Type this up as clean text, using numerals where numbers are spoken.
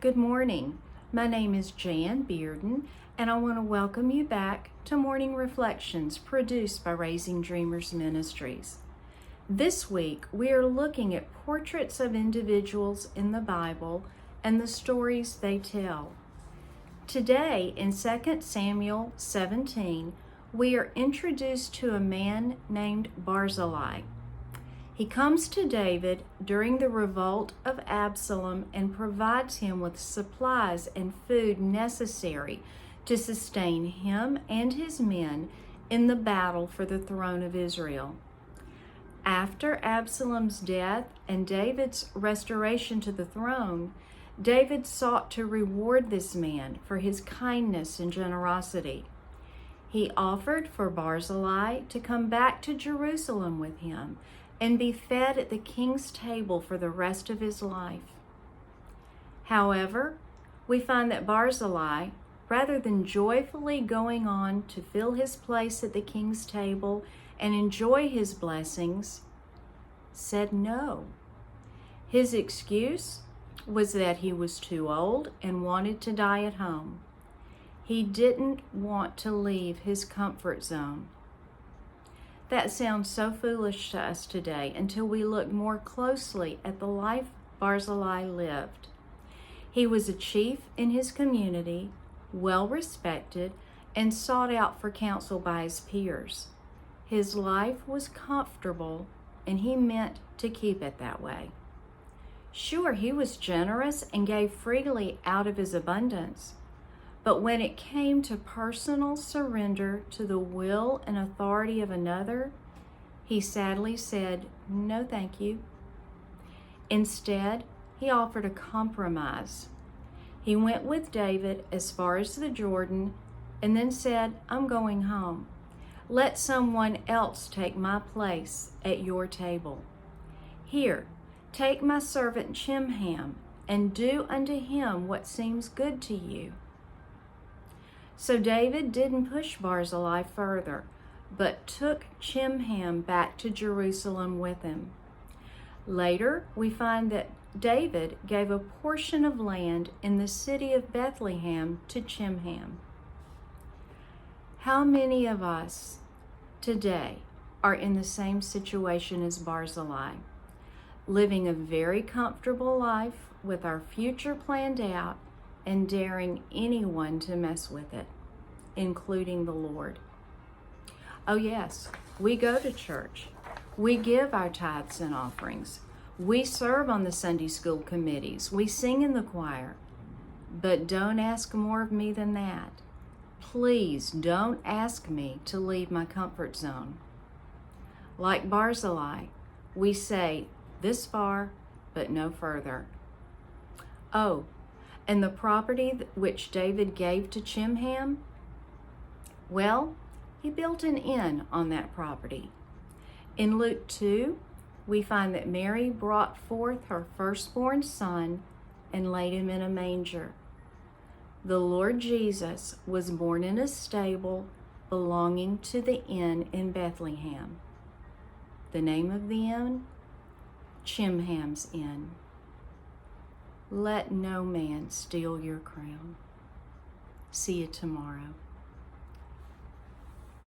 Good morning. My name is Jan Bearden, and I want to welcome you back to Morning Reflections produced by Raising Dreamers Ministries. This week, we are looking at portraits of individuals in the Bible and the stories they tell. Today, in 2 Samuel 17, we are introduced to a man named Barzillai. He comes to David during the revolt of Absalom and provides him with supplies and food necessary to sustain him and his men in the battle for the throne of Israel. After Absalom's death and David's restoration to the throne, David sought to reward this man for his kindness and generosity. He offered for Barzillai to come back to Jerusalem with him and be fed at the king's table for the rest of his life. However, we find that Barzillai, rather than joyfully going on to fill his place at the king's table and enjoy his blessings, said no. His excuse was that he was too old and wanted to die at home. He didn't want to leave his comfort zone. That sounds so foolish to us today until we look more closely at the life Barzillai lived. He was a chief in his community, well respected, and sought out for counsel by his peers. His life was comfortable, and he meant to keep it that way. Sure, he was generous and gave freely out of his abundance. But when it came to personal surrender to the will and authority of another, he sadly said, "No, thank you." Instead, he offered a compromise. He went with David as far as the Jordan and then said, "I'm going home. Let someone else take my place at your table. Here, take my servant Chimham and do unto him what seems good to you." So David didn't push Barzillai further, but took Chimham back to Jerusalem with him. Later, we find that David gave a portion of land in the city of Bethlehem to Chimham. How many of us today are in the same situation as Barzillai, living a very comfortable life with our future planned out and daring anyone to mess with it, including the Lord? Oh yes, we go to church. We give our tithes and offerings. We serve on the Sunday school committees. We sing in the choir. But don't ask more of me than that. Please don't ask me to leave my comfort zone. Like Barzillai, we say this far, but no further. Oh, and the property which David gave to Chimham, well, he built an inn on that property. In Luke 2, we find that Mary brought forth her firstborn son and laid him in a manger. The Lord Jesus was born in a stable belonging to the inn in Bethlehem. The name of the inn? Chimham's Inn. Let no man steal your crown. See you tomorrow.